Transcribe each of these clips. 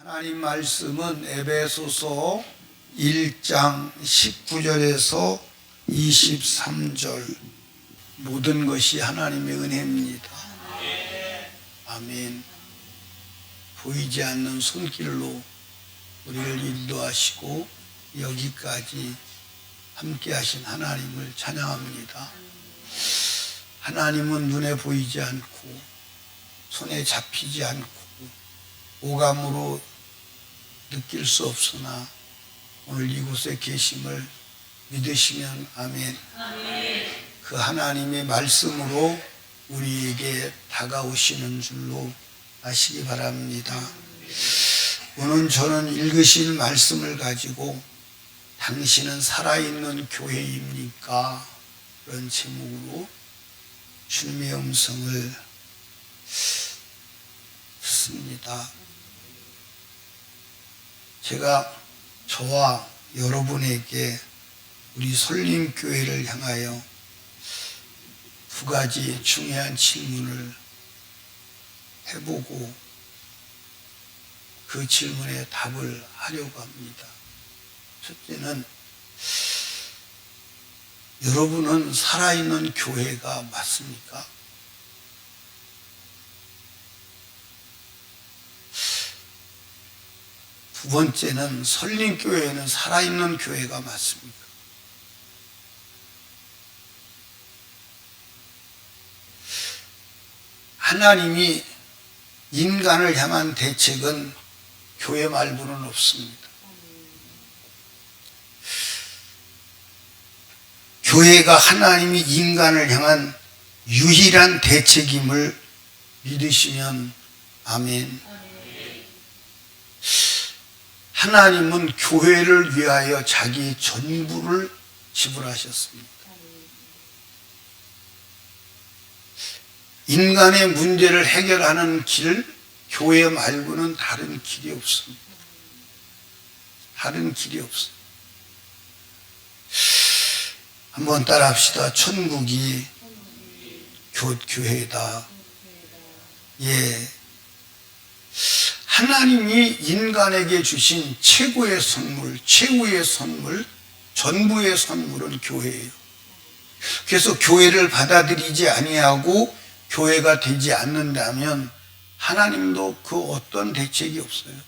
하나님 말씀은 에베소서 1장 19절에서 23절 모든 것이 하나님의 은혜입니다. 아멘. 보이지 않는 손길로 우리를 인도하시고 여기까지 함께 하신 하나님을 찬양합니다. 하나님은 눈에 보이지 않고 손에 잡히지 않고 오감으로 느낄 수 없으나 오늘 이곳에 계심을 믿으시면 아멘. 그 하나님의 말씀으로 우리에게 다가오시는 줄로 아시기 바랍니다. 오늘 저는 읽으실 말씀을 가지고 당신은 살아있는 교회입니까? 그런 제목으로 주님의 음성을 듣습니다. 제가 저와 여러분에게 우리 설림교회를 향하여 두 가지 중요한 질문을 해보고 그 질문에 답을 하려고 합니다. 첫째는 여러분은 살아있는 교회가 맞습니까? 두 번째는 설림교회는 살아있는 교회가 맞습니까? 하나님이 인간을 향한 대책은 교회 말고는 없습니다. 교회가 하나님이 인간을 향한 유일한 대책임을 믿으시면 아멘. 하나님은 교회를 위하여 자기 전부를 지불하셨습니다. 인간의 문제를 해결하는 길, 교회 말고는 다른 길이 없습니다. 다른 길이 없어요. 한번 따라 합시다. 천국이 교회다. 예. 하나님이 인간에게 주신 최고의 선물, 최후의 선물, 전부의 선물은 교회예요. 그래서 교회를 받아들이지 아니하고 교회가 되지 않는다면 하나님도 그 어떤 대책이 없어요.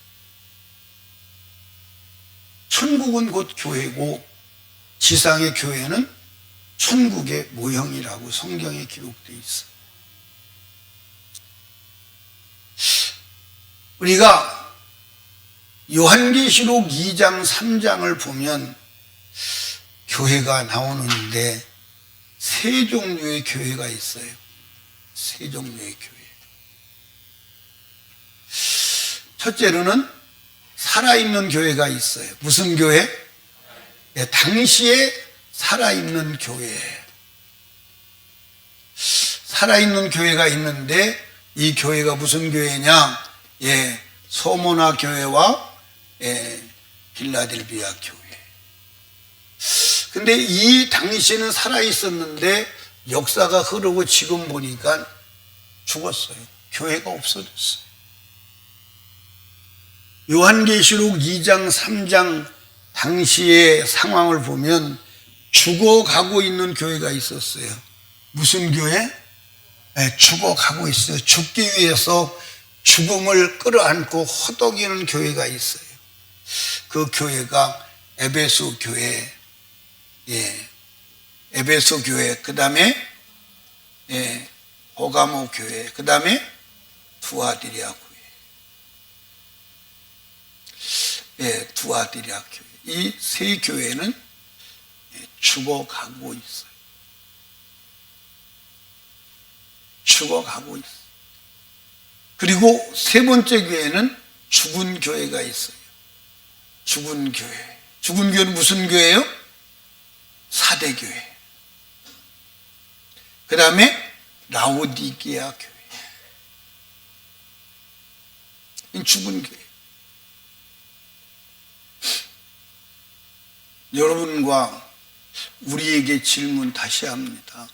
천국은 곧 교회고 지상의 교회는 천국의 모형이라고 성경에 기록되어 있어요. 우리가 요한계시록 2장 3장을 보면 교회가 나오는데 세 종류의 교회가 있어요. 세 종류의 교회. 첫째로는 살아있는 교회가 있어요. 무슨 교회? 네, 당시에 살아있는 교회. 살아있는 교회가 있는데 이 교회가 무슨 교회냐? 예, 소모나 교회와 빌라델비아 교회. 근데 이 당시에는 살아있었는데 역사가 흐르고 지금 보니까 죽었어요. 교회가 없어졌어요. 요한계시록 2장 3장 당시의 상황을 보면 죽어가고 있는 교회가 있었어요. 무슨 교회? 죽어가고 있어요. 죽기 위해서 죽음을 끌어안고 허덕이는 교회가 있어요. 그 교회가 에베소 교회, 에베소 교회, 그 다음에 호가모 교회, 그 다음에 두아디리아 교회, 두아디리아 교회. 이 세 교회는 죽어가고 있어요. 죽어가고 있어요. 그리고 세 번째 교회는 죽은 교회가 있어요. 죽은 교회. 죽은 교회는 무슨 교회예요? 사대교회. 그 다음에 라오디게아 교회. 이 죽은 교회. 여러분과 우리에게 질문 다시 합니다.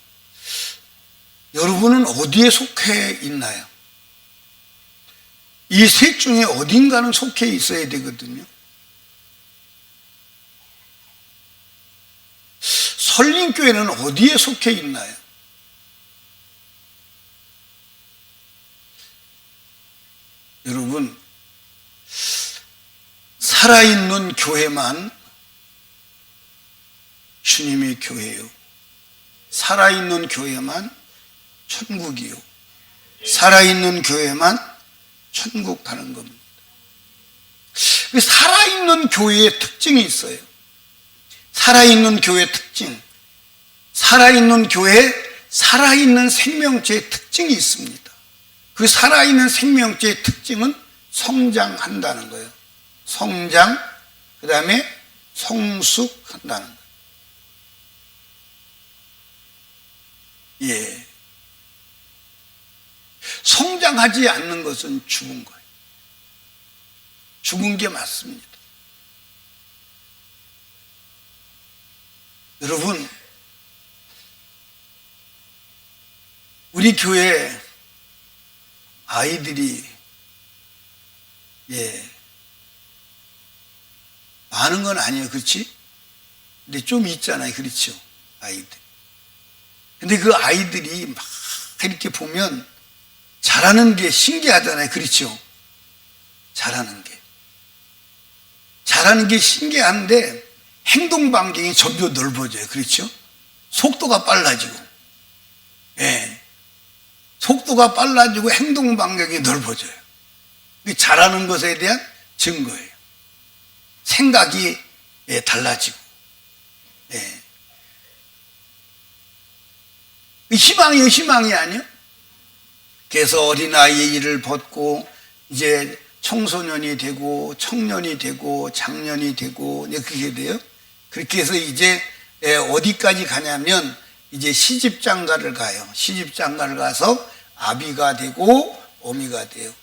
여러분은 어디에 속해 있나요? 이 셋 중에 어딘가는 속해 있어야 되거든요. 설림교회는 어디에 속해 있나요? 여러분, 살아있는 교회만 주님의 교회요. 살아있는 교회만 천국이요. 살아있는 교회만 천국 가는 겁니다. 살아있는 교회의 특징이 있어요. 살아있는 교회의 특징. 살아있는 교회에 살아있는 생명체의 특징이 있습니다. 그 살아있는 생명체의 특징은 성장한다는 거예요. 성장, 그 다음에 성숙한다는 거예요. 예. 성장하지 않는 것은 죽은 거예요. 죽은 게 맞습니다. 여러분, 우리 교회 아이들이 많은 건 아니에요. 그렇지? 근데 좀 있잖아요. 그렇죠? 아이들. 근데 그 아이들이 막 이렇게 보면 잘하는 게 신기하잖아요. 그렇죠? 잘하는 게 신기한데 행동 반경이 점점 넓어져요. 그렇죠? 속도가 빨라지고, 속도가 빨라지고 행동 반경이 넓어져요. 잘하는 것에 대한 증거예요. 생각이 달라지고, 희망이에요. 희망이 아니요. 그래서 어린아이의 일을 벗고 이제 청소년이 되고 청년이 되고 장년이 되고 그렇게 돼요. 그렇게 해서 이제 어디까지 가냐면 이제 시집장가를 가요. 시집장가를 가서 아비가 되고 어미가 돼요.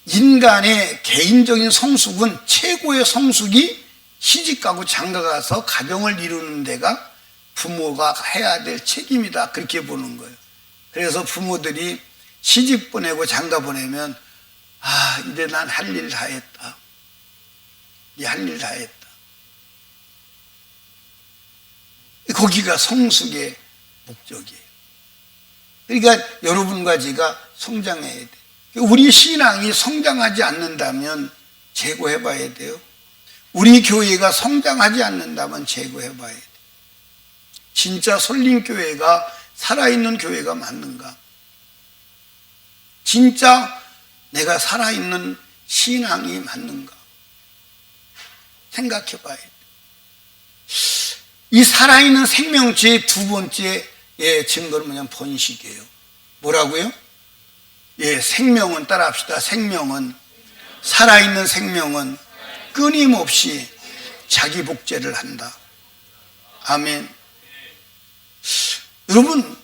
인간의 개인적인 성숙은 최고의 성숙이 시집가고 장가가서 가정을 이루는 데가 부모가 해야 될 책임이다. 그렇게 보는 거예요. 그래서 부모들이 시집 보내고 장가 보내면 이제 난 할 일 다 했다. 할 일 다 했다. 거기가 성숙의 목적이에요. 그러니까 여러분과 제가 성장해야 돼요. 우리 신앙이 성장하지 않는다면 재고해 봐야 돼요. 우리 교회가 성장하지 않는다면 재고해 봐야 돼요. 진짜 설림교회가 살아있는 교회가 맞는가? 진짜 내가 살아있는 신앙이 맞는가? 생각해 봐야 돼요. 이 살아있는 생명체의 두 번째 증거는 뭐냐면 번식이에요. 뭐라고요? 생명은 따라합시다. 생명은, 살아있는 생명은 끊임없이 자기 복제를 한다. 아멘. 여러분,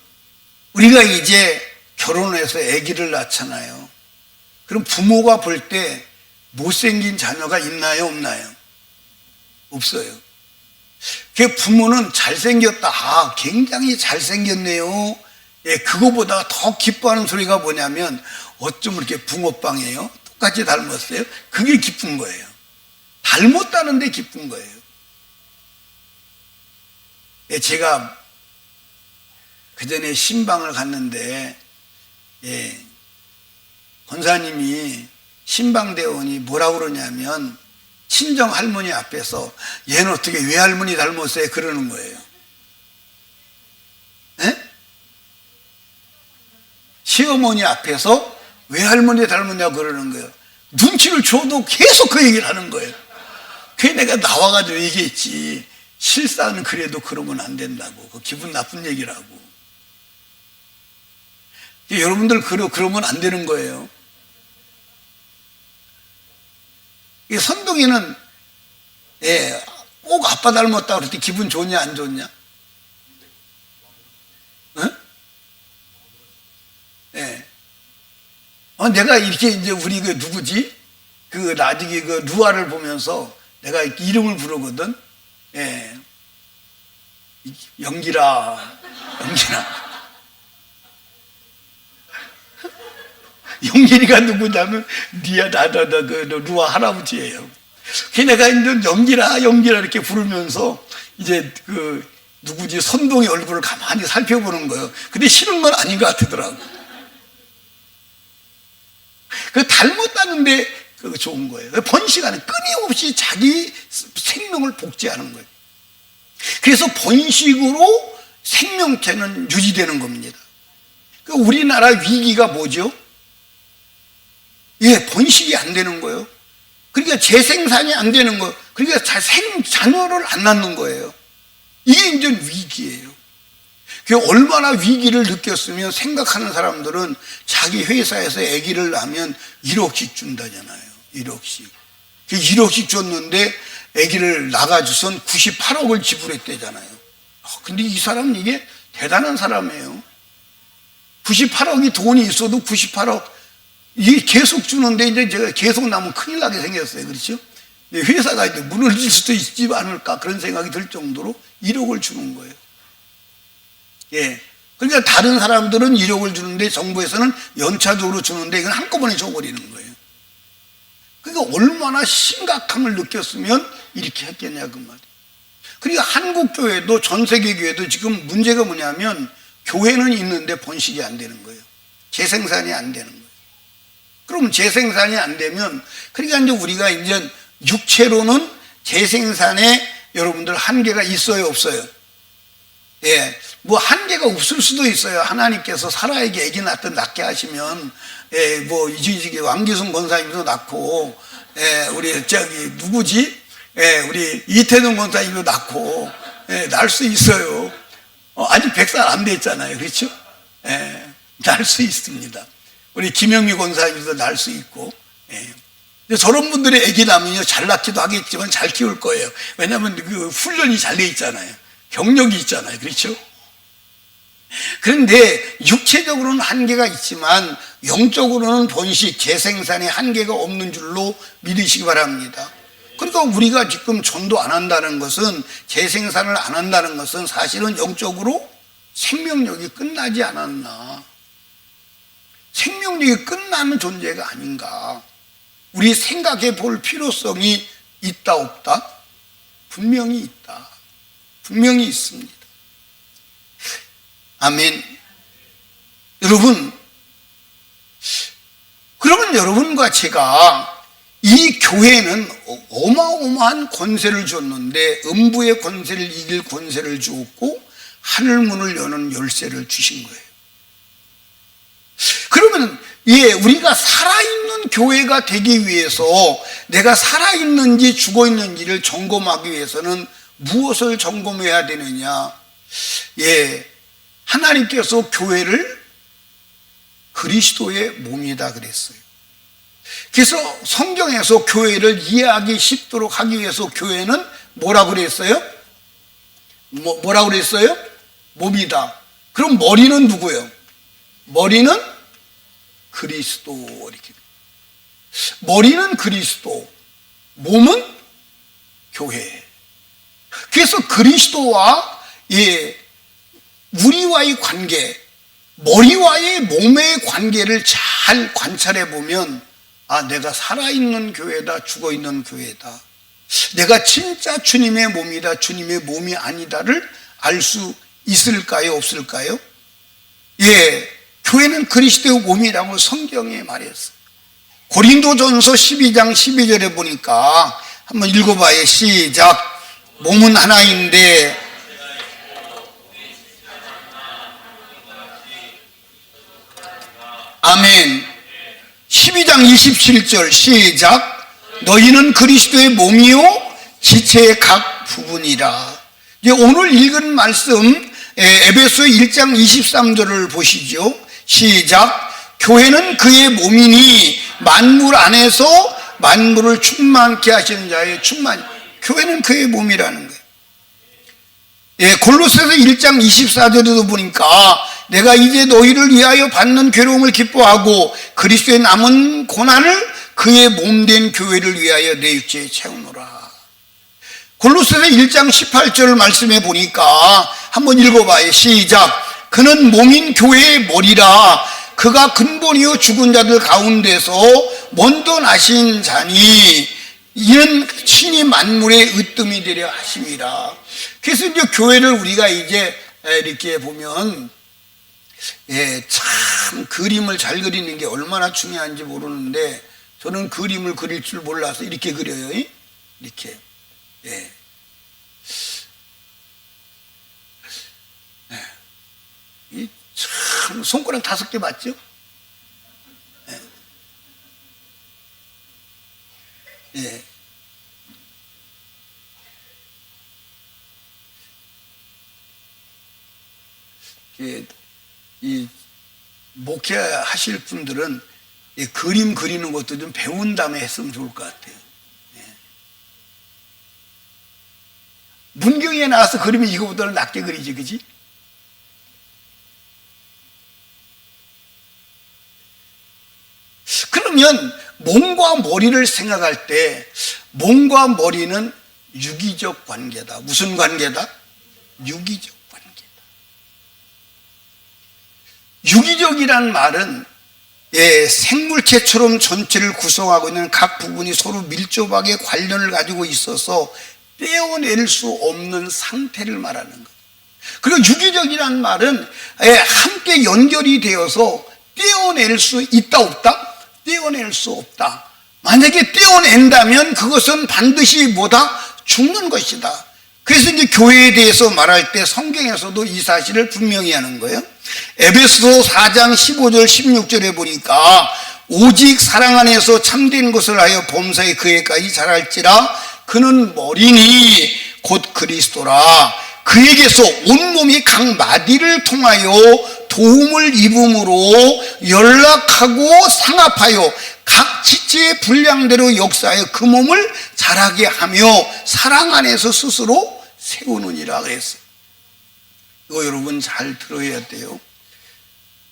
우리가 이제 결혼해서 아기를 낳잖아요. 그럼 부모가 볼 때 못생긴 자녀가 있나요? 없나요? 없어요. 그 부모는 잘생겼다. 굉장히 잘생겼네요. 그거보다 더 기뻐하는 소리가 뭐냐면 어쩜 이렇게 붕어빵이에요? 똑같이 닮았어요? 그게 기쁜 거예요. 닮았다는데 기쁜 거예요. 제가 그전에 신방을 갔는데 권사님이 신방대원이 뭐라고 그러냐면 친정 할머니 앞에서 얘는 어떻게 외할머니 닮았어요? 그러는 거예요. 시어머니 앞에서 외할머니 닮았냐고 그러는 거예요. 눈치를 줘도 계속 그 얘기를 하는 거예요. 그게 내가 나와가지고 얘기했지. 실상은 그래도 그러면 안 된다고. 그 기분 나쁜 얘기라고. 여러분들 그러면 안 되는 거예요. 이 선동이는 꼭 아빠 닮았다 그럴 때 기분 좋냐 안 좋냐? 내가 이렇게 이제 우리 그 누구지? 그 나중에 그 루아를 보면서 내가 이름을 부르거든. 영기라. 영길이가 누구냐면 그 루아 할아버지예요. 그 내가 이제 영길아 이렇게 부르면서 이제 그 누구지 선동의 얼굴을 가만히 살펴보는 거예요. 근데 싫은 건 아닌 것 같더라고. 그 닮았다는데 그거 좋은 거예요. 번식하는 끊임없이 자기 생명을 복제하는 거예요. 그래서 번식으로 생명체는 유지되는 겁니다. 우리나라 위기가 뭐죠? 번식이 안 되는 거예요. 그러니까 재생산이 안 되는 거예요. 그러니까 자녀를 안 낳는 거예요. 이게 이제 위기예요. 얼마나 위기를 느꼈으면 생각하는 사람들은 자기 회사에서 아기를 낳으면 1억씩 준다잖아요. 1억씩. 1억씩 줬는데 아기를 낳아주선 98억을 지불했대잖아요. 근데 이 사람은 이게 대단한 사람이에요. 98억이 돈이 있어도 98억 이게 계속 주는데 이제 제가 계속 나면 큰일 나게 생겼어요. 그렇죠? 회사가 이제 무너질 수도 있지 않을까 그런 생각이 들 정도로 1억을 주는 거예요. 그러니까 다른 사람들은 1억을 주는데 정부에서는 연차적으로 주는데 이건 한꺼번에 줘버리는 거예요. 그러니까 얼마나 심각함을 느꼈으면 이렇게 했겠냐 그 말이에요. 그러니까 한국 교회도 전 세계 교회도 지금 문제가 뭐냐면 교회는 있는데 번식이 안 되는 거예요. 재생산이 안 되는 거예요. 그럼 재생산이 안 되면 그러니까 이제 우리가 이제 육체로는 재생산에 여러분들 한계가 있어요, 없어요? 뭐 한계가 없을 수도 있어요. 하나님께서 사라에게 아기 낳게 하시면 뭐 이제 왕기순 권사님도 낳고 우리 누구지? 우리 이태동 권사님도 낳고 낳을 수 있어요. 아직 100살 안 됐잖아요. 그렇죠? 낳을 수 있습니다. 우리 김영미 권사님도 낳을 수 있고. 근데 저런 분들의 아기 낳으면요 잘 낳기도 하겠지만 잘 키울 거예요. 왜냐하면 그 훈련이 잘 돼 있잖아요. 경력이 있잖아요. 그렇죠? 그런데 육체적으로는 한계가 있지만 영적으로는 번식, 재생산에 한계가 없는 줄로 믿으시기 바랍니다. 그러니까 우리가 지금 전도 안 한다는 것은 재생산을 안 한다는 것은 사실은 영적으로 생명력이 끝나지 않았나. 생명력이 끝나는 존재가 아닌가. 우리 생각해 볼 필요성이 있다 없다? 분명히 있다. 분명히 있습니다. 아멘. 여러분, 그러면 여러분과 제가 이 교회는 어마어마한 권세를 줬는데 음부의 권세를 이길 권세를 주었고 하늘문을 여는 열쇠를 주신 거예요. 그러면 우리가 살아있는 교회가 되기 위해서 내가 살아있는지 죽어있는지를 점검하기 위해서는 무엇을 점검해야 되느냐? 하나님께서 교회를 그리스도의 몸이다 그랬어요. 그래서 성경에서 교회를 이해하기 쉽도록 하기 위해서 교회는 뭐라고 그랬어요? 뭐라고 그랬어요? 몸이다. 그럼 머리는 누구예요? 머리는 그리스도. 이렇게. 머리는 그리스도, 몸은 교회. 그래서 그리스도와 우리와의 관계, 머리와의 몸의 관계를 잘 관찰해 보면 내가 살아있는 교회다, 죽어있는 교회다. 내가 진짜 주님의 몸이다, 주님의 몸이 아니다를 알 수 있을까요, 없을까요? 교회는 그리스도의 몸이라고 성경에 말했어요. 고린도전서 12장 12절에 보니까 한번 읽어봐요. 시작. 몸은 하나인데 아멘. 12장 27절 시작. 너희는 그리스도의 몸이요 지체의 각 부분이라. 오늘 읽은 말씀 에베소 1장 23절을 보시죠. 시작. 교회는 그의 몸이니 만물 안에서 만물을 충만케 하시는 자의 충만. 교회는 그의 몸이라는 거예요. 골로새서 1장 24절에도 보니까 내가 이제 너희를 위하여 받는 괴로움을 기뻐하고 그리스도의 남은 고난을 그의 몸된 교회를 위하여 내 육체에 채우노라. 골로새서 1장 18절 말씀에 보니까 한번 읽어봐요. 시작. 그는 몸인 교회의 머리라. 그가 근본이요 죽은 자들 가운데서 먼저 나신 자니 이는 신이 만물의 으뜸이 되려 하심이라. 그래서 이제 교회를 우리가 이제 이렇게 보면 참 그림을 잘 그리는 게 얼마나 중요한지 모르는데 저는 그림을 그릴 줄 몰라서 이렇게 그려요. 이렇게. 참 손가락 5개 맞죠? 이 목회하실 분들은 이 그림 그리는 것도 좀 배운 다음에 했으면 좋을 것 같아요. 문경에 나와서 그리면 이거보다는 낫게 그리지, 그지? 그러면 몸과 머리를 생각할 때 몸과 머리는 유기적 관계다. 무슨 관계다? 유기적 관계다. 유기적이란 말은 생물체처럼 전체를 구성하고 있는 각 부분이 서로 밀접하게 관련을 가지고 있어서 떼어낼 수 없는 상태를 말하는 거예요. 그리고 유기적이란 말은 함께 연결이 되어서 떼어낼 수 있다 없다? 떼어낼 수 없다. 만약에 떼어낸다면 그것은 반드시 뭐다? 죽는 것이다. 그래서 이제 교회에 대해서 말할 때 성경에서도 이 사실을 분명히 하는 거예요. 에베소서 4장 15절 16절에 보니까 오직 사랑 안에서 참된 것을 하여 범사에 그에까지 자랄지라 그는 머리니 곧 그리스도라. 그에게서 온몸이 각 마디를 통하여 도움을 입음으로 연락하고 상합하여 각 지체의 분량대로 역사하여 그 몸을 자라게 하며 사랑 안에서 스스로 세우느니라 그랬어요. 이거 여러분 잘 들어야 돼요.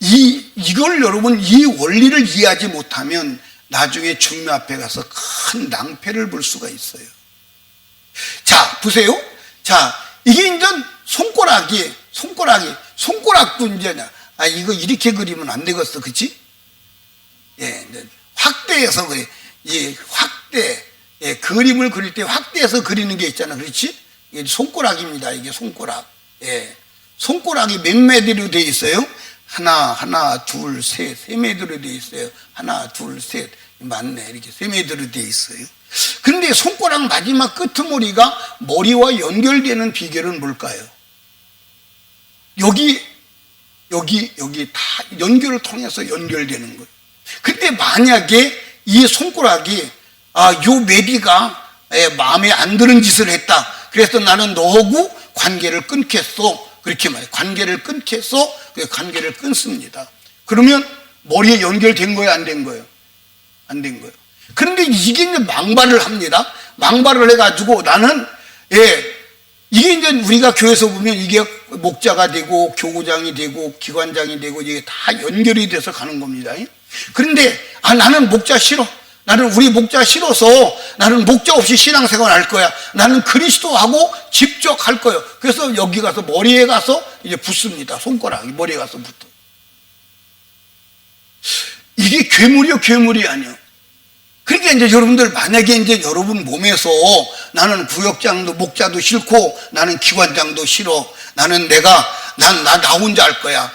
이걸 여러분 이 원리를 이해하지 못하면 나중에 주님 앞에 가서 큰 낭패를 볼 수가 있어요. 자, 보세요. 자, 이게 이제 손가락도 이제, 이거 이렇게 그리면 안 되겠어. 그치? 확대해서 그래. 그림을 그릴 때 확대해서 그리는 게 있잖아. 그렇지? 이게 손가락입니다. 이게 손가락. 손가락이 몇 매대로 되어 있어요? 하나, 둘, 셋. 3매대로 되어 있어요. 하나, 둘, 셋. 맞네. 이렇게 3매대로 되어 있어요. 그런데 손가락 마지막 끄트머리가 머리와 연결되는 비결은 뭘까요? 여기 다 연결을 통해서 연결되는 거예요. 근데 만약에 이 손가락이 요 매디가 마음에 안 드는 짓을 했다. 그래서 나는 너하고 관계를 끊겠어. 그렇게 말해요. 관계를 끊겠어. 그 관계를 끊습니다. 그러면 머리에 연결된 거예요? 안 된 거예요? 안 된 거예요. 그런데 이게 이제 망발을 합니다. 망발을 해가지고 나는, 이게 이제 우리가 교회에서 보면 이게 목자가 되고 교구장이 되고 기관장이 되고 이게 다 연결이 돼서 가는 겁니다. 그런데, 나는 목자 싫어. 나는 우리 목자 싫어서 나는 목자 없이 신앙생활 할 거야. 나는 그리스도하고 직접 할 거예요. 그래서 여기 가서 머리에 가서 이제 붙습니다. 손가락이 머리에 가서 붙어. 이게 괴물이요, 괴물이 아니요. 그러니까 이제 여러분들 만약에 이제 여러분 몸에서 나는 구역장도 목자도 싫고 나는 기관장도 싫어. 나는 나 혼자 할 거야.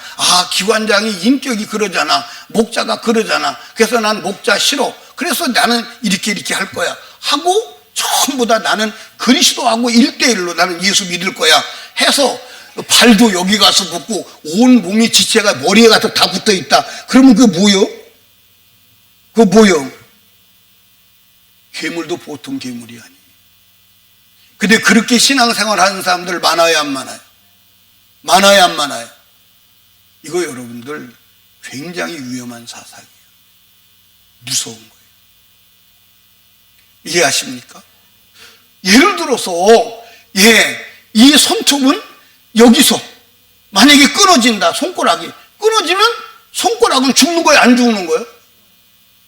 기관장이 인격이 그러잖아. 목자가 그러잖아. 그래서 난 목자 싫어. 그래서 나는 이렇게 할 거야. 하고 전부 다 나는 그리스도하고 1대1로 나는 예수 믿을 거야. 해서 발도 여기 가서 붙고 온 몸이 지체가 머리에 가서 다 붙어 있다. 그러면 그거 뭐요? 괴물도 보통 괴물이 아니에요. 근데 그렇게 신앙생활 하는 사람들 많아요, 안 많아요? 많아요, 안 많아요? 이거 여러분들 굉장히 위험한 사상이에요. 무서운 거예요. 이해하십니까? 예를 들어서 이 손톱은 여기서 만약에 끊어진다. 손가락이 끊어지면 손가락은 죽는 거예요, 안 죽는 거예요?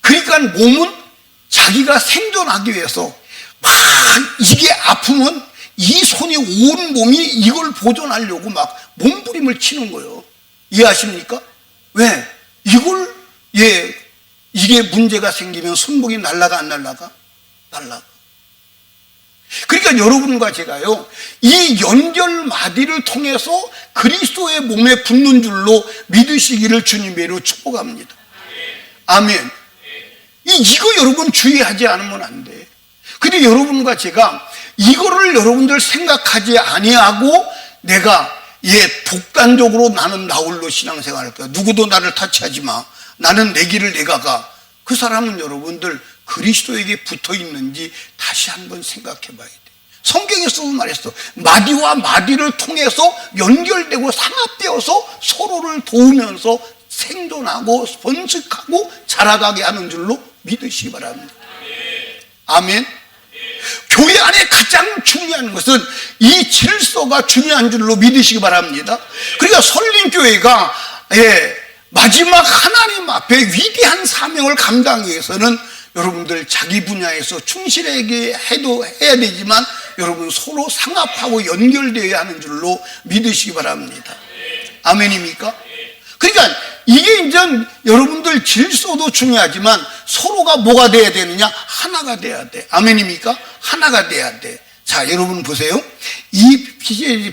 그러니까 몸은 자기가 생존하기 위해서 막 이게 아프면 이 손이 온 몸이 이걸 보존하려고 막 몸부림을 치는 거예요. 이해하십니까? 왜? 이게 문제가 생기면 손목이 날라가 안 날라가? 날라가. 그러니까 여러분과 제가요, 이 연결마디를 통해서 그리스도의 몸에 붙는 줄로 믿으시기를 주님으로 축복합니다. 아멘. 이거 여러분 주의하지 않으면 안 돼. 근데 여러분과 제가 이거를 여러분들 생각하지 아니하고 내가 독단적으로 나는 나 홀로 신앙생활할 거야. 누구도 나를 타치하지 마. 나는 내 길을 내가 가. 그 사람은 여러분들 그리스도에게 붙어 있는지 다시 한번 생각해 봐야 돼. 성경에서도 말했어. 마디와 마디를 통해서 연결되고 상합되어서 서로를 도우면서 생존하고 번식하고 자라가게 하는 줄로 믿으시기 바랍니다. 아멘. 교회 안에 가장 중요한 것은 이 질서가 중요한 줄로 믿으시기 바랍니다. 그러니까 설림교회가 마지막 하나님 앞에 위대한 사명을 감당하기 위해서는 여러분들 자기 분야에서 충실하게 해야 되지만 여러분 서로 상합하고 연결되어야 하는 줄로 믿으시기 바랍니다. 아멘입니까? 그러니까 이게 이제 여러분들 질서도 중요하지만 서로가 뭐가 돼야 되느냐? 하나가 돼야 돼. 아멘입니까? 하나가 돼야 돼. 자, 여러분 보세요. 이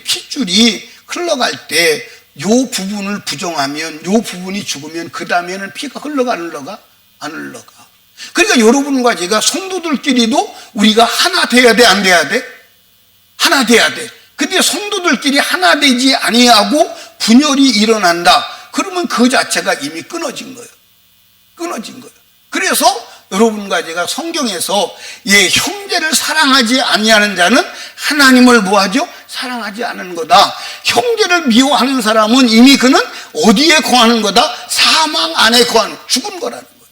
핏줄이 흘러갈 때 요 부분을 부정하면, 요 부분이 죽으면 그 다음에는 피가 흘러가 안 흘러가? 안 흘러가. 그러니까 여러분과 제가 성도들끼리도 우리가 하나 돼야 돼, 안 돼야 돼? 하나 돼야 돼. 근데 성도들끼리 하나 되지 아니하고 분열이 일어난다. 그러면 그 자체가 이미 끊어진 거예요. 끊어진 거예요. 그래서 여러분과 제가 성경에서 형제를 사랑하지 아니하는 자는 하나님을 뭐하죠? 사랑하지 않는 거다. 형제를 미워하는 사람은 이미 그는 어디에 거하는 거다? 사망 안에 거하는, 죽은 거라는 거예요.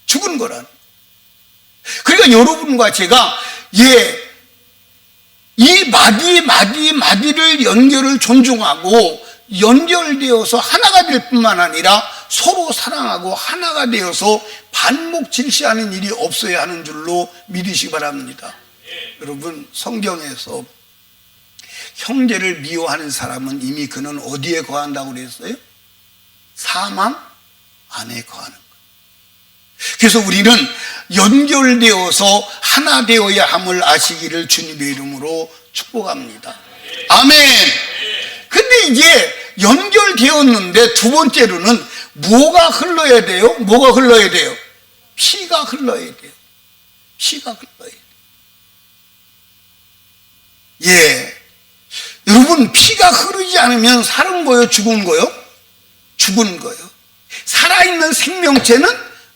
죽은 거라는 거예요. 그러니까 여러분과 제가 이 마디를 연결을 존중하고 연결되어서 하나가 될 뿐만 아니라 서로 사랑하고 하나가 되어서 반목 질시하는 일이 없어야 하는 줄로 믿으시기 바랍니다. 여러분, 성경에서 형제를 미워하는 사람은 이미 그는 어디에 거한다고 그랬어요? 사망 안에 거하는 거예요. 그래서 우리는 연결되어서 하나 되어야 함을 아시기를 주님의 이름으로 축복합니다. 아멘. 근데 이제 연결되었는데 두 번째로는 뭐가 흘러야 돼요? 뭐가 흘러야 돼요? 피가 흘러야 돼요. 피가 흘러야 돼요. 여러분, 피가 흐르지 않으면 사는 거요? 죽은 거요? 죽은 거요. 살아있는 생명체는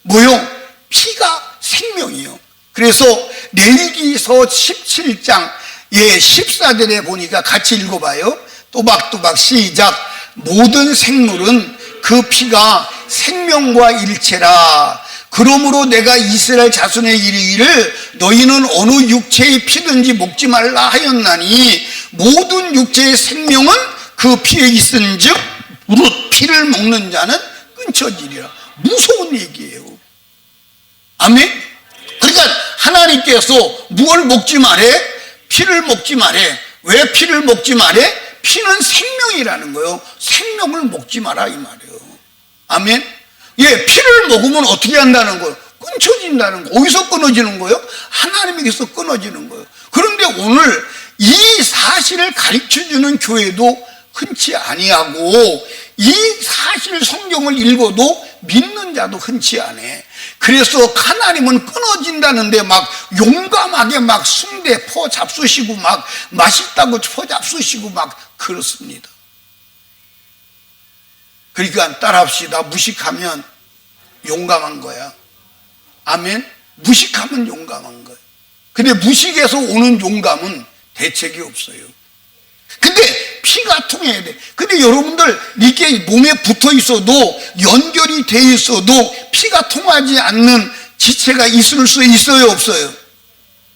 뭐요? 피가 생명이요. 그래서 레위기서 17장 14절에 보니까 같이 읽어봐요. 또박또박 시작. 모든 생물은 그 피가 생명과 일체라. 그러므로 내가 이스라엘 자손에 이르기를 너희는 어느 육체의 피든지 먹지 말라 하였나니 모든 육체의 생명은 그 피에 있은즉 무릇 피를 먹는 자는 끊쳐지리라. 무서운 얘기예요. 아멘. 그러니까 하나님께서 뭘 먹지 말해? 피를 먹지 말해. 왜 피를 먹지 말해? 피는 생명이라는 거예요. 생명을 먹지 마라 이 말이에요. 아멘. 피를 먹으면 어떻게 한다는 거예요? 끊쳐진다는 거. 어디서 끊어지는 거예요? 하나님에게서 끊어지는 거예요. 그런데 오늘 이 사실을 가르쳐주는 교회도 흔치 아니하고 이 사실 성경을 읽어도 믿는 자도 흔치 않아. 그래서 하나님은 끊어진다는데 막 용감하게 막 순대 퍼 잡수시고 막 맛있다고 퍼 잡수시고 막 그렇습니다. 그러니까 따라합시다. 무식하면 용감한 거야. 아멘. 무식하면 용감한 거야. 근데 무식에서 오는 용감은 대책이 없어요. 근데 피가 통해야 돼. 근데 여러분들 이렇게 몸에 붙어 있어도 연결이 돼 있어도 피가 통하지 않는 지체가 있을 수 있어요, 없어요?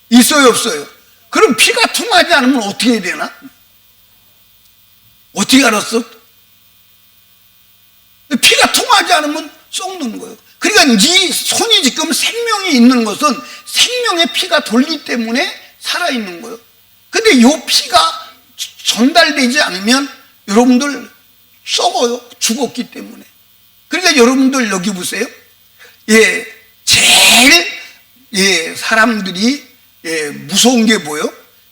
있어요, 없어요? 그럼 피가 통하지 않으면 어떻게 해야 되나? 어떻게 알았어? 피가 통하지 않으면 썩는 거예요. 그러니까 이 손이 지금 생명이 있는 것은 생명의 피가 돌기 때문에 살아있는 거예요. 근데 이 피가 전달되지 않으면 여러분들 썩어요. 죽었기 때문에. 그러니까 여러분들 여기 보세요. 제일 사람들이 무서운 게 뭐예요?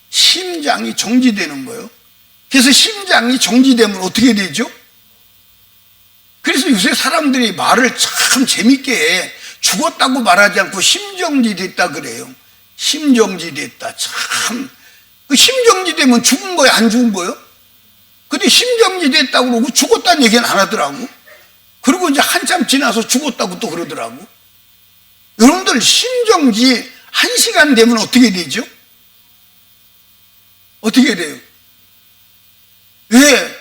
심장이 정지되는 거예요. 그래서 심장이 정지되면 어떻게 되죠? 그래서 요새 사람들이 말을 참 재밌게 해. 죽었다고 말하지 않고 심정지됐다 그래요. 심정지됐다. 참. 그 심정지되면 죽은 거예요? 안 죽은 거예요? 근데 심정지됐다고 그러고 죽었다는 얘기는 안 하더라고. 그리고 이제 한참 지나서 죽었다고 또 그러더라고. 여러분들 심정지 1시간 되면 어떻게 되죠? 어떻게 돼요? 왜?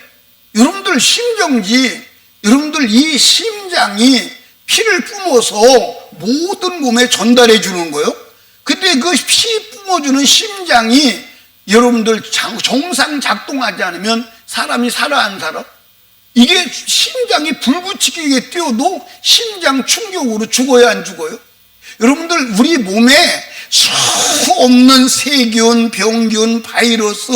여러분들 심정지, 여러분들 이 심장이 피를 뿜어서 모든 몸에 전달해 주는 거예요. 근데 그 피 뿜어주는 심장이 여러분들 정상 작동하지 않으면 사람이 살아 안 살아? 이게 심장이 불붙이게 뛰어도 심장 충격으로 죽어야 안 죽어요? 여러분들 우리 몸에 수 없는 세균, 병균, 바이러스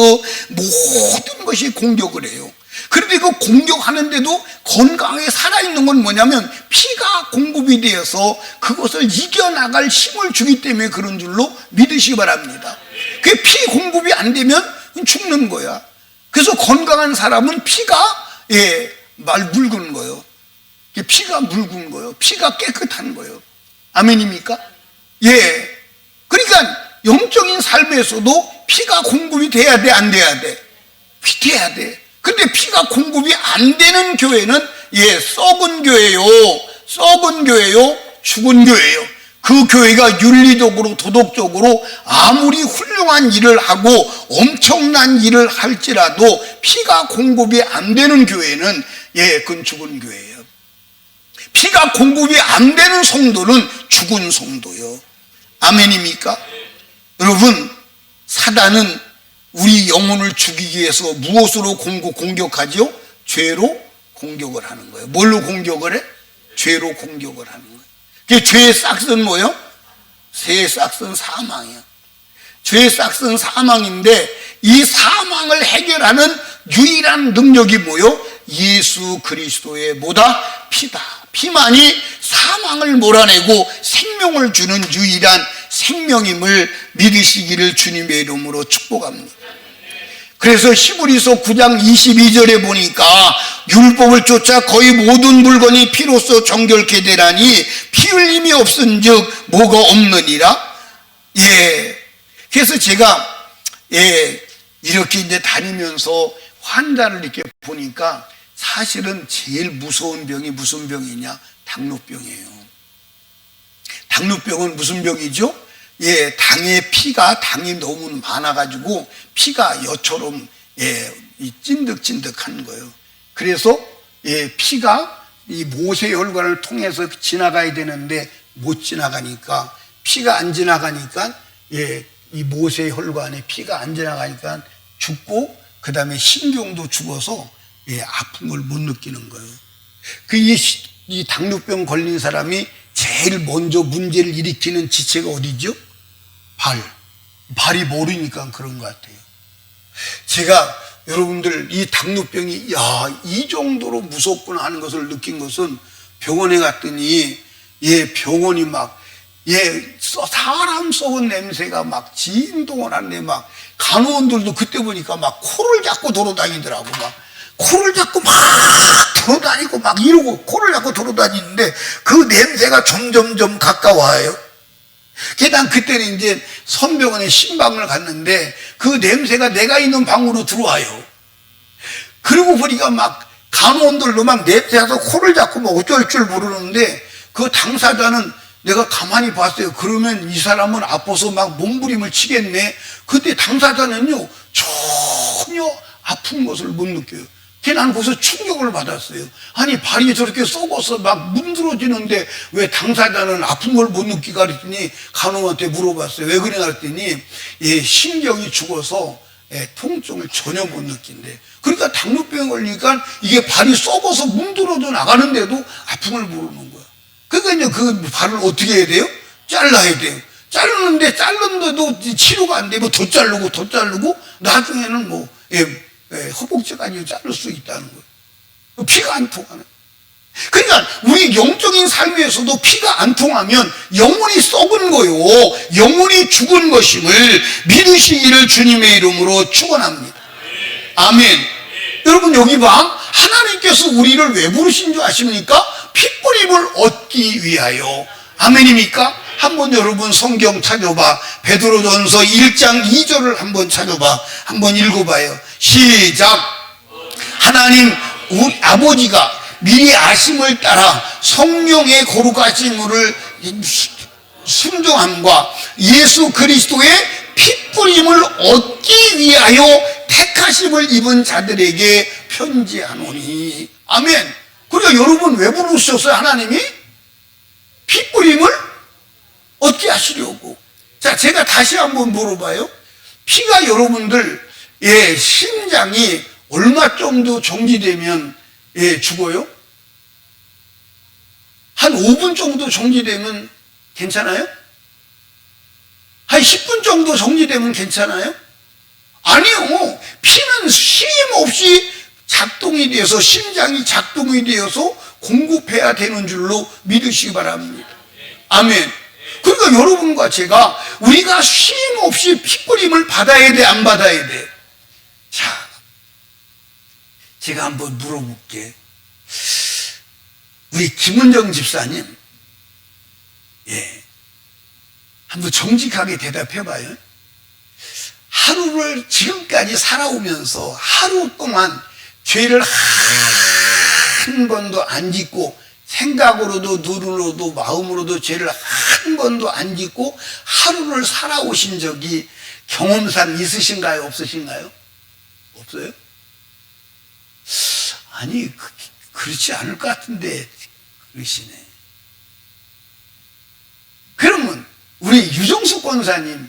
모든 것이 공격을 해요. 그런데 그 공격하는데도 건강하게 살아있는 건 뭐냐면 피가 공급이 되어서 그것을 이겨나갈 힘을 주기 때문에 그런 줄로 믿으시기 바랍니다. 그 피 공급이 안 되면 죽는 거야. 그래서 건강한 사람은 피가 묽은 거예요. 피가 묽은 거예요. 피가 깨끗한 거예요. 아멘입니까? 그러니까 영적인 삶에서도 피가 공급이 돼야 돼, 안 돼야 돼? 돼야 돼. 근데 피가 공급이 안 되는 교회는 썩은 교회요. 썩은 교회요. 죽은 교회요. 그 교회가 윤리적으로 도덕적으로 아무리 훌륭한 일을 하고 엄청난 일을 할지라도 피가 공급이 안 되는 교회는 그건 죽은 교회예요. 피가 공급이 안 되는 성도는 죽은 성도요. 아멘입니까? 여러분, 사단은 우리 영혼을 죽이기 위해서 무엇으로 공격하죠? 죄로 공격을 하는 거예요. 뭘로 공격을 해? 죄로 공격을 하는 거예요. 그 죄의 싹은 뭐예요? 죄의 싹은 사망이야. 죄의 싹은 사망인데 이 사망을 해결하는 유일한 능력이 뭐예요? 예수 그리스도의 뭐다? 피다. 피만이 사망을 몰아내고 생명을 주는 유일한 생명임을 믿으시기를 주님의 이름으로 축복합니다. 그래서 히브리서 9장 22절에 보니까 율법을 쫓아 거의 모든 물건이 피로써 정결케 되라니 피 흘림이 없은즉 뭐가 없느니라. 그래서 제가 이렇게 이제 다니면서 환자를 이렇게 보니까 사실은 제일 무서운 병이 무슨 병이냐? 당뇨병이에요. 당뇨병은 무슨 병이죠? 당이 너무 많아가지고 피가 여처럼 찐득찐득한 거예요. 그래서 피가 이 모세혈관을 통해서 지나가야 되는데 못 지나가니까, 피가 안 지나가니까 이 모세혈관에 피가 안 지나가니까 죽고, 그 다음에 신경도 죽어서 아픈 걸 못 느끼는 거예요. 이 당뇨병 걸린 사람이 제일 먼저 문제를 일으키는 지체가 어디죠? 발이 모르니까 그런 것 같아요. 제가 여러분들 이 당뇨병이 이 정도로 무섭구나 하는 것을 느낀 것은 병원에 갔더니 병원이 막 사람 썩은 냄새가 막 진동을 하는데 막 간호원들도 그때 보니까 막 코를 잡고 돌아다니더라고. 막 코를 잡고 막 돌아다니고 막 이러고 코를 잡고 돌아다니는데 그 냄새가 점점점 가까워요. 난 그때는 이제 선병원에 신방을 갔는데 그 냄새가 내가 있는 방으로 들어와요. 그러고 보니까 막 간호원들도 막 냄새나서 코를 잡고 막 어쩔 줄 모르는데 그 당사자는 내가 가만히 봤어요. 그러면 이 사람은 아파서 막 몸부림을 치겠네. 근데 당사자는요 전혀 아픈 것을 못 느껴요. 나는 거기서 충격을 받았어요. 아니 발이 저렇게 썩어서 막 문드러지는데 왜 당사자는 아픈 걸 못 느끼가 그랬더니 간호한테 물어봤어요. 왜 그러냐 그랬더니 신경이 죽어서 통증을 전혀 못 느낀대. 그러니까 당뇨병 걸리니까 이게 발이 썩어서 문드러져 나가는데도 아픔을 모르는 거야. 그러니까 이제 그 발을 어떻게 해야 돼요? 잘라야 돼요. 자르는데도 치료가 안 되면 더 자르고 나중에는 뭐 허벅지가 아니고 자를 수 있다는 거예요. 피가 안 통하는. 그러니까 우리 영적인 삶에서도 피가 안 통하면 영혼이 썩은 거요, 영혼이 죽은 것임을 믿으시기를 주님의 이름으로 축원합니다. 아멘. 여러분 여기 봐, 하나님께서 우리를 왜 부르신 줄 아십니까? 핏부림을 얻기 위하여. 아멘입니까? 한번 여러분 성경 찾아봐. 베드로전서 1장 2절을 한번 찾아봐. 한번 읽어봐요. 시작. 하나님 우리 아버지가 미리 아심을 따라 성령의 거룩하심을 순종함과 예수 그리스도의 핏부림을 얻기 위하여 택하심을 입은 자들에게 편지하노니. 아멘. 그러니까 여러분 왜 부르셨어요? 하나님이 핏부림을 얻게 하시려고. 자, 제가 다시 한번 물어봐요. 피가 여러분들 심장이 얼마 정도 정지되면 죽어요? 한 5분 정도 정지되면 괜찮아요? 한 10분 정도 정지되면 괜찮아요? 아니요. 피는 쉼 없이 작동이 되어서, 심장이 작동이 되어서 공급해야 되는 줄로 믿으시기 바랍니다. 아멘. 그러니까 여러분과 제가 우리가 쉼 없이 핏부림을 받아야 돼, 안 받아야 돼? 자, 제가 한번 물어볼게. 우리 김은정 집사님, 한번 정직하게 대답해봐요. 하루를 지금까지 살아오면서 하루 동안 죄를 한 번도 안 짓고, 생각으로도 눈으로도 마음으로도 죄를 한 번도 안 짓고 하루를 살아오신 적이 경험상 있으신가요? 없으신가요? 없어요? 아니, 그렇지 않을 것 같은데 그러시네. 그러면 우리 유정수 권사님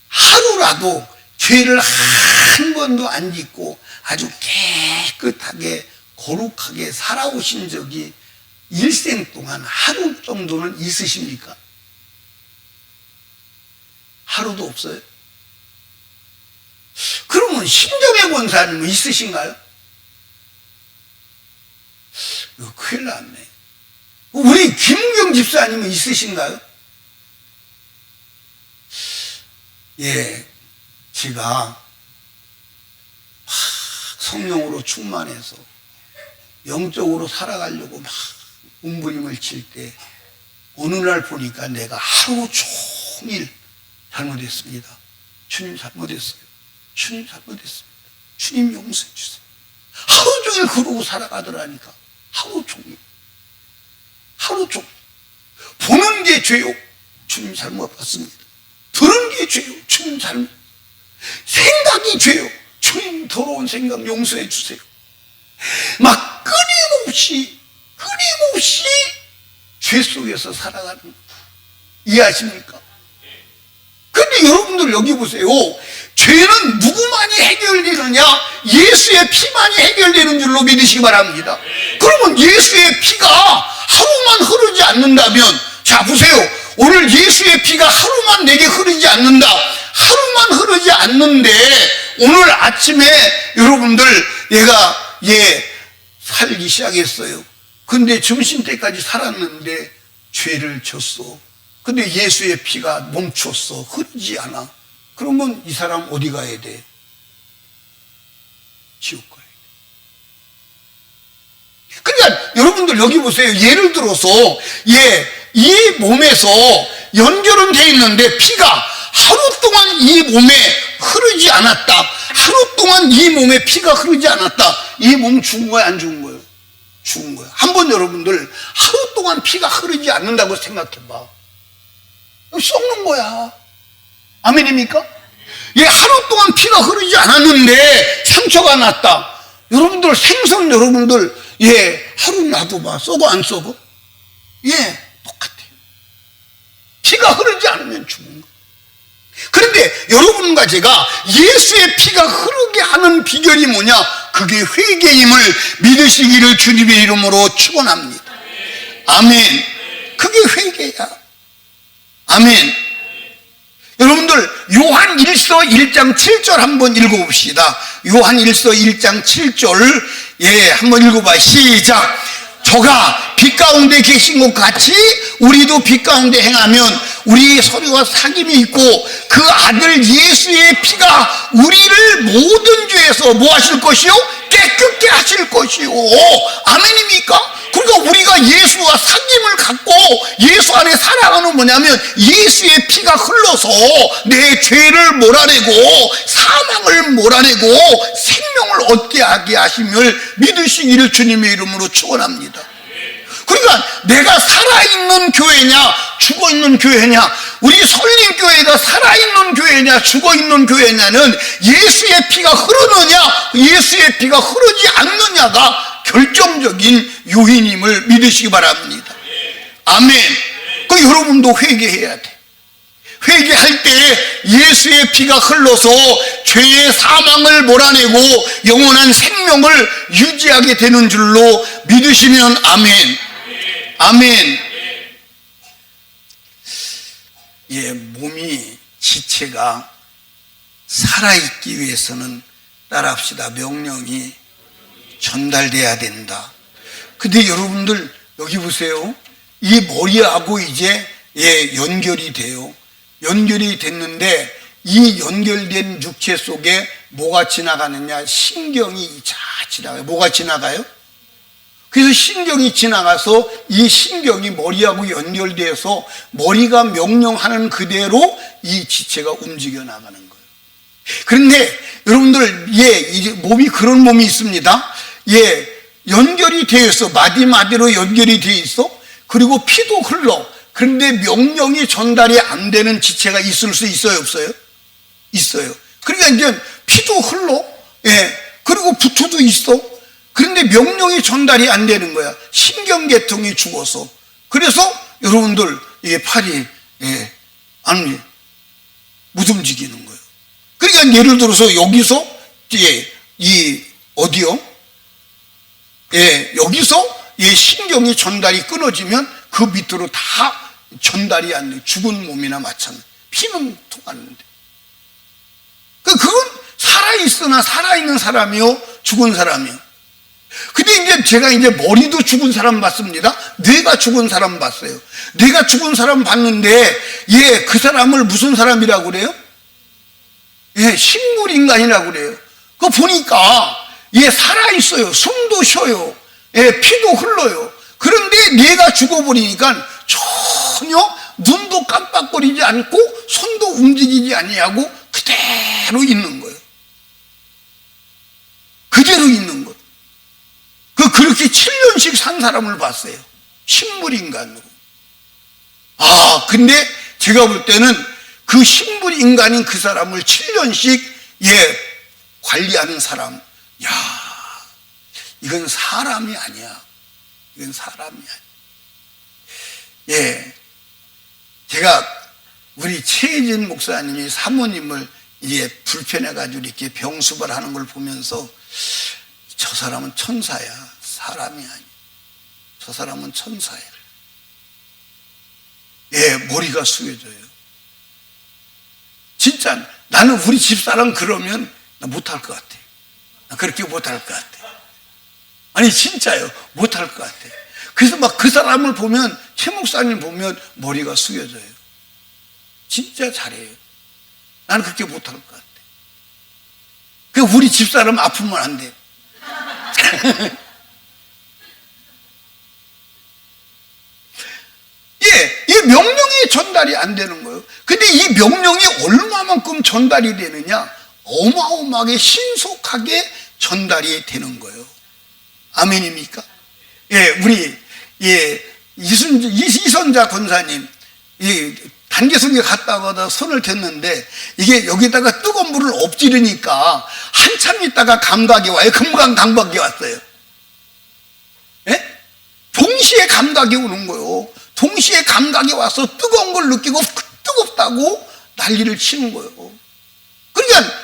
하루라도 죄를 한 번도 안 짓고 아주 깨끗하게 거룩하게 살아오신 적이 일생 동안 하루 정도는 있으십니까? 하루도 없어요? 그러면 심정의 권사님은 있으신가요? 이거 큰일 났네. 우리 김은경 집사님은 있으신가요? 제가 막 성령으로 충만해서 영적으로 살아가려고 막 몸부림을 칠 때 어느 날 보니까 내가 하루 종일 잘못했습니다. 주님 잘못했어요. 주님 잘못했습니다. 주님 용서해 주세요. 하루 종일 그러고 살아가더라니까. 하루 종일. 하루 종일. 보는 게 죄요. 주님 잘못 봤습니다. 들은 게 죄요. 주님 잘못. 생각이 죄요. 주님 더러운 생각 용서해 주세요. 막 끊임없이 죄 속에서 살아가는 거. 이해하십니까? 근데 여러분들 여기 보세요. 죄는 누구만이 해결되느냐? 예수의 피만이 해결되는 줄로 믿으시기 바랍니다. 그러면 예수의 피가 하루만 흐르지 않는다면, 자 보세요. 오늘 예수의 피가 하루만 내게 흐르지 않는다. 하루만 흐르지 않는데 오늘 아침에 여러분들 얘가 살기 시작했어요. 근데 점심때까지 살았는데 죄를 졌어. 근데 예수의 피가 멈췄어. 흐르지 않아. 그러면 이 사람 어디 가야 돼? 지옥 가야 돼. 그러니까 여러분들 여기 보세요. 예를 들어서 이 몸에서 연결은 돼 있는데 피가 하루 동안 이 몸에 흐르지 않았다. 하루 동안 이 몸에 피가 흐르지 않았다. 이 몸 죽은 거야, 안 죽은 거예요? 죽은 거야. 한번 여러분들 하루 동안 피가 흐르지 않는다고 생각해봐. 썩는 거야. 아멘입니까? 하루 동안 피가 흐르지 않았는데 상처가 났다. 여러분들 생선 여러분들 하루 놔둬봐. 썩어 안 썩어? 똑같아요. 피가 흐르지 않으면 죽는 거야. 그런데 여러분과 제가 예수의 피가 흐르게 하는 비결이 뭐냐? 그게 회개임을 믿으시기를 주님의 이름으로 축원합니다. 아멘. 그게 회개야. 아멘. 여러분들 요한 1서 1장 7절 한번 읽어봅시다. 요한 1서 1장 7절 한번 읽어봐. 시작. 저가 빛 가운데 계신 것 같이 우리도 빛 가운데 행하면 우리 서로가 사귐이 있고 그 아들 예수의 피가 우리를 모든 죄에서 뭐 하실 것이요? 깨끗게 하실 것이요. 아멘입니까? 그러니까 우리가 예수와 사귐을 갖고 예수 안에 살아가는 뭐냐면 예수의 피가 흘러서 내 죄를 몰아내고 사망을 몰아내고 생명을 얻게 하게 하심을 믿으시기를 주님의 이름으로 축원합니다. 그러니까 내가 살아있는 교회냐 죽어있는 교회냐, 우리 설림교회가 살아있는 교회냐 죽어있는 교회냐는 예수의 피가 흐르느냐 예수의 피가 흐르지 않느냐가 결정적인 요인임을 믿으시기 바랍니다. 아멘. 그 여러분도 회개해야 돼. 회개할 때 예수의 피가 흘러서 죄의 사망을 몰아내고 영원한 생명을 유지하게 되는 줄로 믿으시면 아멘. 아멘. 예, 몸이 지체가 살아있기 위해서는 따라합시다. 명령이 전달돼야 된다. 근데 여러분들 여기 보세요. 이 머리하고 이제 연결이 돼요. 연결이 됐는데 이 연결된 육체 속에 뭐가 지나가느냐? 신경이 지나가요. 뭐가 지나가요? 그래서 신경이 지나가서 이 신경이 머리하고 연결돼서 머리가 명령하는 그대로 이 지체가 움직여 나가는 거예요. 그런데 여러분들 이제 몸이 그런 몸이 있습니다. 연결이 되어 있어. 마디마디로 연결이 되어 있어. 그리고 피도 흘러. 그런데 명령이 전달이 안 되는 지체가 있을 수 있어요, 없어요? 있어요. 그러니까 이제 피도 흘러. 그리고 부투도 있어. 그런데 명령이 전달이 안 되는 거야. 신경계통이 죽어서. 그래서 여러분들 이게 팔이 못 움직이는 거예요. 그러니까 예를 들어서 여기서 어디요? 여기서 신경이 전달이 끊어지면 그 밑으로 다 전달이 안 돼. 죽은 몸이나 마찬가지. 피는 통하는데. 그건 살아있으나 살아있는 사람이요, 죽은 사람이요. 근데 이제 제가 머리도 죽은 사람 봤습니다. 뇌가 죽은 사람 봤어요. 뇌가 죽은 사람 봤는데, 그 사람을 무슨 사람이라고 그래요? 식물인간이라고 그래요. 그거 보니까, 살아있어요. 숨도 쉬어요. 피도 흘러요. 그런데 뇌가 죽어버리니까 전혀 눈도 깜빡거리지 않고 손도 움직이지 아니하고 그대로 있는 거예요. 그대로 있는 거예요. 그렇게 7년씩 산 사람을 봤어요. 식물인간으로. 근데 제가 볼 때는 그 식물인간인 그 사람을 7년씩 관리하는 사람. 이건 사람이 아니야. 이건 사람이 아니야. 제가 우리 최혜진 목사님이 사모님을 불편해가지고 이렇게 병수발 하는 걸 보면서 저 사람은 천사야. 사람이 아니야. 저 사람은 천사야. 머리가 숙여져요. 진짜 나는 우리 집사람 그러면 나 못할 것 같아. 나 그렇게 못할 것 같아. 아니 진짜요. 못할 것 같아. 그래서 막 그 사람을 보면, 최 목사님 보면 머리가 숙여져요. 진짜 잘해요. 나는 그렇게 못할 것 같아. 우리 집사람 아프면 안 돼. 이 명령이 전달이 안 되는 거예요. 근데 이 명령이 얼마만큼 전달이 되느냐? 어마어마하게 신속하게 전달이 되는 거예요. 아멘입니까? 우리 이선자 권사님 단계성에 갔다가 손을 댔는데 이게 여기다가 뜨거운 물을 엎지르니까 한참 있다가 감각이 와요. 금방 감각이 왔어요. 동시에 감각이 오는 거예요. 동시에 감각이 와서 뜨거운 걸 느끼고 뜨겁다고 난리를 치는 거예요. 그러니까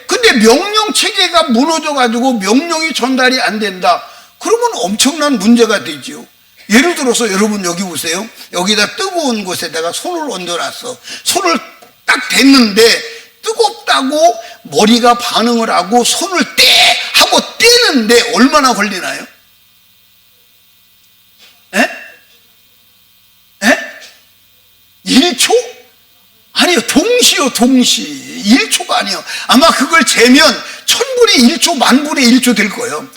근데 명령 체계가 무너져가지고 명령이 전달이 안 된다. 그러면 엄청난 문제가 되죠. 예를 들어서 여러분 여기 보세요. 여기다 뜨거운 곳에다가 손을 얹어놨어. 손을 딱 댔는데 뜨겁다고 머리가 반응을 하고 손을 하고 떼는데 얼마나 걸리나요? 동시요, 동시. 1초가 아니요. 아마 그걸 재면 1000분의 1초, 10,000분의 1초 될 거예요.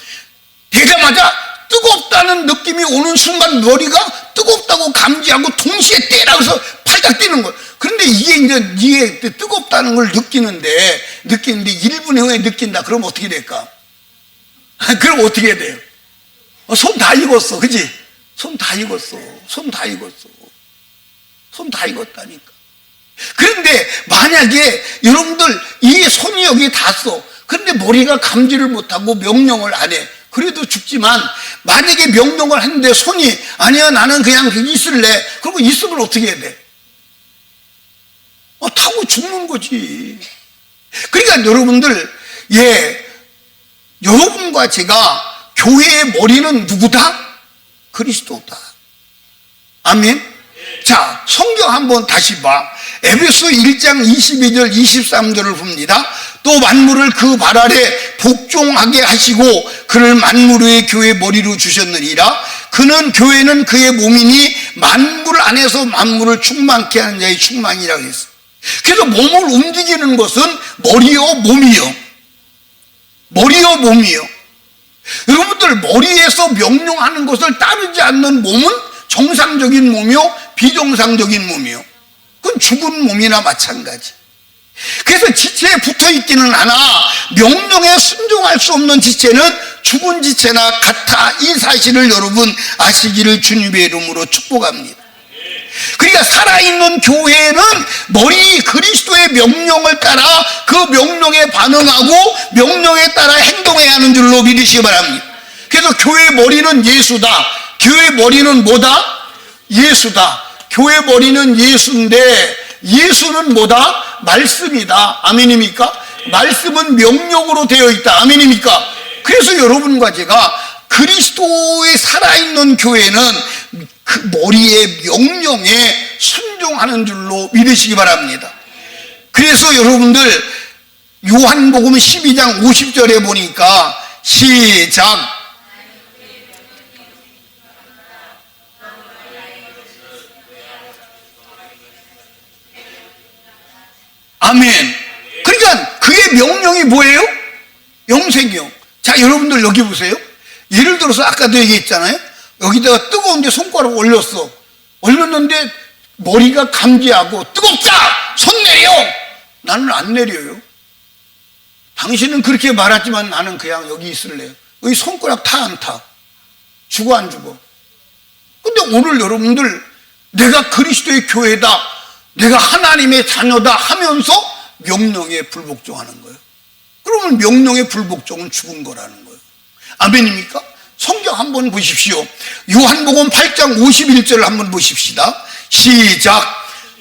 되자마자 뜨겁다는 느낌이 오는 순간 머리가 뜨겁다고 감지하고 동시에 떼라 그래서 팔짝 뛰는 거예요. 그런데 이게 뜨겁다는 걸 느끼는데 1분 후에 느낀다. 그럼 어떻게 될까? 그럼 어떻게 돼요? 손 다 익었어. 그치? 손 다 익었어. 손 다 익었어. 손 다 익었다니까. 그런데 만약에 여러분들 이 손이 여기 닿았어. 그런데 머리가 감지를 못하고 명령을 안 해. 그래도 죽지만 만약에 명령을 했는데 손이 아니야 나는 그냥 있을래. 그러고 있으면 어떻게 해야 돼? 타고 죽는 거지. 그러니까 여러분들 여러분과 제가 교회의 머리는 누구다? 그리스도다. 아멘. 자, 성경 한번 다시 봐. 에베소 1장 22절 23절을 봅니다. 또 만물을 그 발 아래 복종하게 하시고 그를 만물 위의 교회 머리로 주셨느니라. 그는 교회는 그의 몸이니 만물 안에서 만물을 충만케 하는 자의 충만이라고 했어요. 그래서 몸을 움직이는 것은 머리요 몸이요. 머리요 몸이요. 여러분들 머리에서 명령하는 것을 따르지 않는 몸은 정상적인 몸이요 비정상적인 몸이요. 그건 죽은 몸이나 마찬가지. 그래서 지체에 붙어 있기는 하나 명령에 순종할 수 없는 지체는 죽은 지체나 같아. 이 사실을 여러분 아시기를 주님의 이름으로 축복합니다. 그러니까 살아있는 교회는 머리 그리스도의 명령을 따라 그 명령에 반응하고 명령에 따라 행동해야 하는 줄로 믿으시기 바랍니다. 그래서 교회 머리는 예수다. 교회 머리는 뭐다? 예수다. 교회 머리는 예수인데 예수는 뭐다? 말씀이다. 아멘입니까? 말씀은 명령으로 되어 있다. 아멘입니까? 그래서 여러분과 제가 그리스도의 살아있는 교회는 그 머리의 명령에 순종하는 줄로 믿으시기 바랍니다. 그래서 여러분들 요한복음 12장 50절에 보니까 시작. 아멘. 그러니까 그의 명령이 뭐예요? 영생이요. 자, 여러분들 여기 보세요. 예를 들어서 아까도 얘기했잖아요. 여기다가 뜨거운 데 손가락 올렸어. 올렸는데 머리가 감지하고 뜨겁다! 손 내려! 나는 안 내려요. 당신은 그렇게 말하지만 나는 그냥 여기 있을래요. 여기 손가락 타 안 타? 죽어 안 죽어? 근데 오늘 여러분들 내가 그리스도의 교회다, 내가 하나님의 자녀다 하면서 명령에 불복종하는 거예요. 그러면 명령의 불복종은 죽은 거라는 거예요. 아멘입니까? 성경 한번 보십시오. 요한복음 8장 51절을 한번 보십시다. 시작.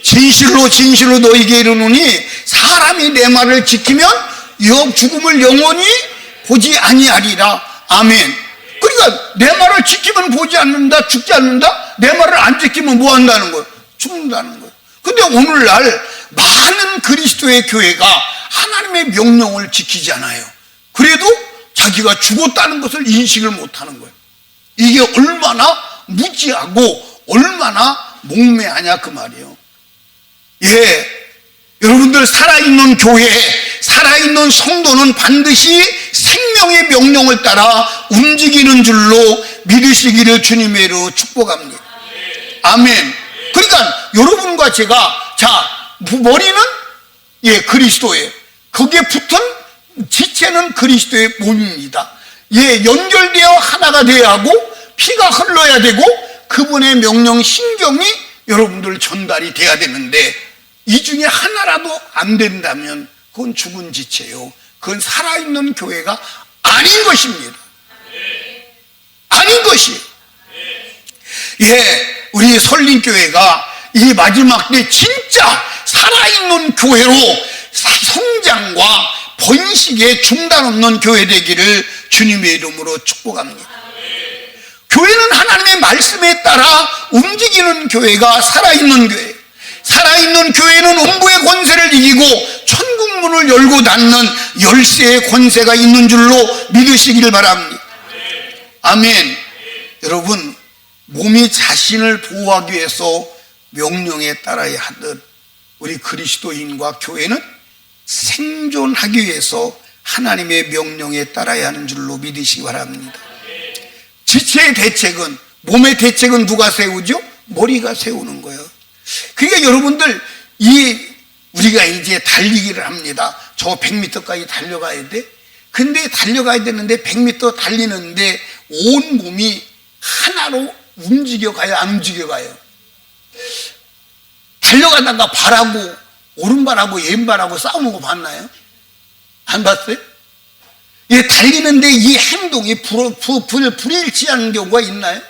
진실로 진실로 너희에게 이르노니 사람이 내 말을 지키면 죽음을 영원히 보지 아니하리라. 아멘. 그러니까 내 말을 지키면 보지 않는다, 죽지 않는다. 내 말을 안 지키면 뭐 한다는 거예요? 죽는다는 거예요. 근데 오늘날 많은 그리스도의 교회가 하나님의 명령을 지키지 않아요. 그래도 자기가 죽었다는 것을 인식을 못하는 거예요. 이게 얼마나 무지하고 얼마나 목매하냐 그 말이에요. 여러분들 살아있는 교회, 살아있는 성도는 반드시 생명의 명령을 따라 움직이는 줄로 믿으시기를 주님의 이름으로 축복합니다. 아멘. 그러니까 여러분과 제가 머리는 그리스도예요. 거기에 붙은 지체는 그리스도의 몸입니다. 연결되어 하나가 되어야 하고 피가 흘러야 되고 그분의 명령 신경이 여러분들 전달이 돼야 되는데 이 중에 하나라도 안 된다면 그건 죽은 지체요. 그건 살아있는 교회가 아닌 것입니다. 아닌 것이에요. 우리 설린교회가 이 마지막 때 진짜 살아있는 교회로 성장과 번식에 중단 없는 교회 되기를 주님의 이름으로 축복합니다. 교회는 하나님의 말씀에 따라 움직이는 교회가 살아있는 교회. 살아있는 교회는 음부의 권세를 이기고 천국 문을 열고 닫는 열쇠의 권세가 있는 줄로 믿으시기를 바랍니다. 아멘. 여러분, 몸이 자신을 보호하기 위해서 명령에 따라야 하듯 우리 그리스도인과 교회는 생존하기 위해서 하나님의 명령에 따라야 하는 줄로 믿으시기 바랍니다. 지체의 대책은, 몸의 대책은 누가 세우죠? 머리가 세우는 거예요. 그러니까 여러분들, 우리가 이제 달리기를 합니다. 저 100m까지 달려가야 돼. 근데 달려가야 되는데 100m 달리는데 온 몸이 하나로 움직여가요, 안 움직여가요? 달려가다가 발하고 오른발하고 왼발하고 싸우는 거 봤나요? 안 봤어요? 예, 달리는데 이 행동이 불일치하는 경우가 있나요?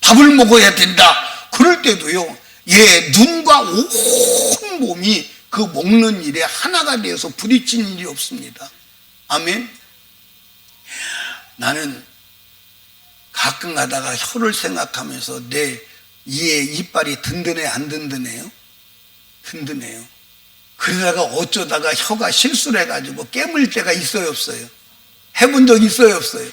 밥을 먹어야 된다. 그럴 때도요, 예, 눈과 온 몸이 그 먹는 일에 하나가 되어서 부딪히는 일이 없습니다. 아멘. 나는 가끔 가다가 혀를 생각하면서 내 이빨이 든든해, 안 든든해요? 든든해요. 그러다가 어쩌다가 혀가 실수를 해가지고 깨물 때가 있어요, 없어요? 해본 적 있어요, 없어요?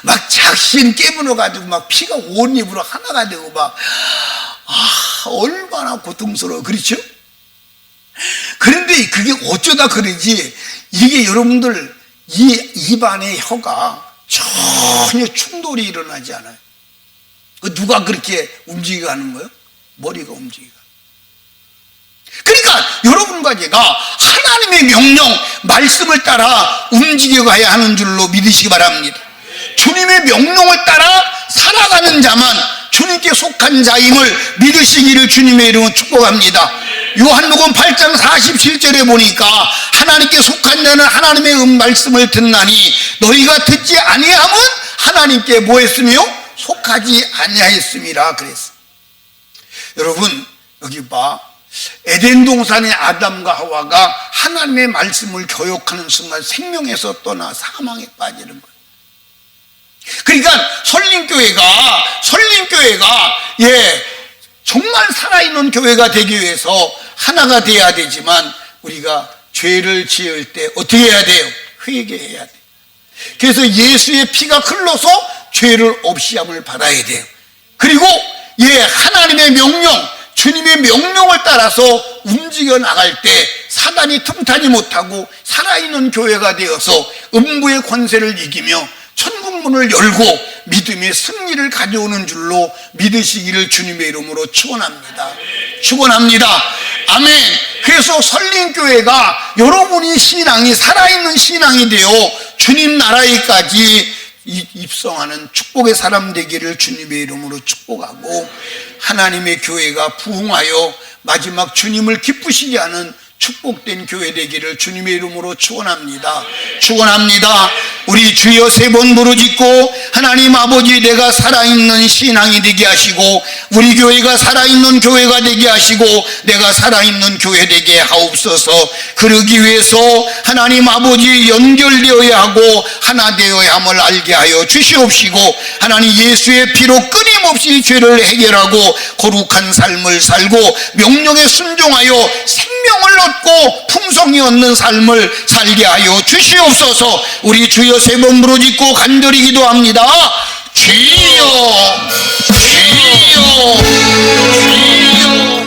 막 작신 깨물어가지고 막 피가 온 입으로 하나가 되고 막, 얼마나 고통스러워. 그렇죠? 그런데 그게 어쩌다 그러지, 이게 여러분들, 이 입안의 혀가 전혀 충돌이 일어나지 않아요. 누가 그렇게 움직이게 하는 거예요? 머리가 움직이게. 그러니까 여러분과 제가 하나님의 명령, 말씀을 따라 움직여가야 하는 줄로 믿으시기 바랍니다. 주님의 명령을 따라 살아가는 자만 주님께 속한 자임을 믿으시기를 주님의 이름으로 축복합니다. 요한복음 8장 47절에 보니까 하나님께 속한 자는 하나님의 말씀을 듣나니 너희가 듣지 아니함은 하나님께 뭐 했으며? 속하지 아니하였음이라 그랬어. 여러분, 여기 봐. 에덴 동산의 아담과 하와가 하나님의 말씀을 교역하는 순간 생명에서 떠나 사망에 빠지는 거예요. 그러니까 설림교회가 정말 살아있는 교회가 되기 위해서 하나가 돼야 되지만, 우리가 죄를 지을 때 어떻게 해야 돼요? 회개해야 돼요. 그래서 예수의 피가 흘러서 죄를 없이함을 받아야 돼요. 그리고 하나님의 명령, 주님의 명령을 따라서 움직여 나갈 때 사단이 틈타지 못하고 살아있는 교회가 되어서 음부의 권세를 이기며 천국문을 열고 믿음의 승리를 가져오는 줄로 믿으시기를 주님의 이름으로 축원합니다. 축원합니다. 아멘. 그래서 설림교회가 여러분이 신앙이 살아있는 신앙이 되어 주님 나라에까지 입성하는 축복의 사람 되기를 주님의 이름으로 축복하고, 하나님의 교회가 부흥하여 마지막 주님을 기쁘시게 하는 축복된 교회 되기를 주님의 이름으로 축원합니다. 축원합니다. 우리 주여 세 번 부르짖고, 하나님 아버지, 내가 살아있는 신앙이 되게 하시고 우리 교회가 살아있는 교회가 되게 하시고 내가 살아있는 교회 되게 하옵소서. 그러기 위해서 하나님 아버지 연결되어야 하고 하나 되어야 함을 알게 하여 주시옵시고, 하나님 예수의 피로 끊임없이 죄를 해결하고 거룩한 삶을 살고 명령에 순종하여 생명을 얻고 풍성히 얻는 삶을 살게 하여 주시옵소서. 우리 주여 세 번 부르짖고 간절히 기도합니다. 주여, 주여, 주여.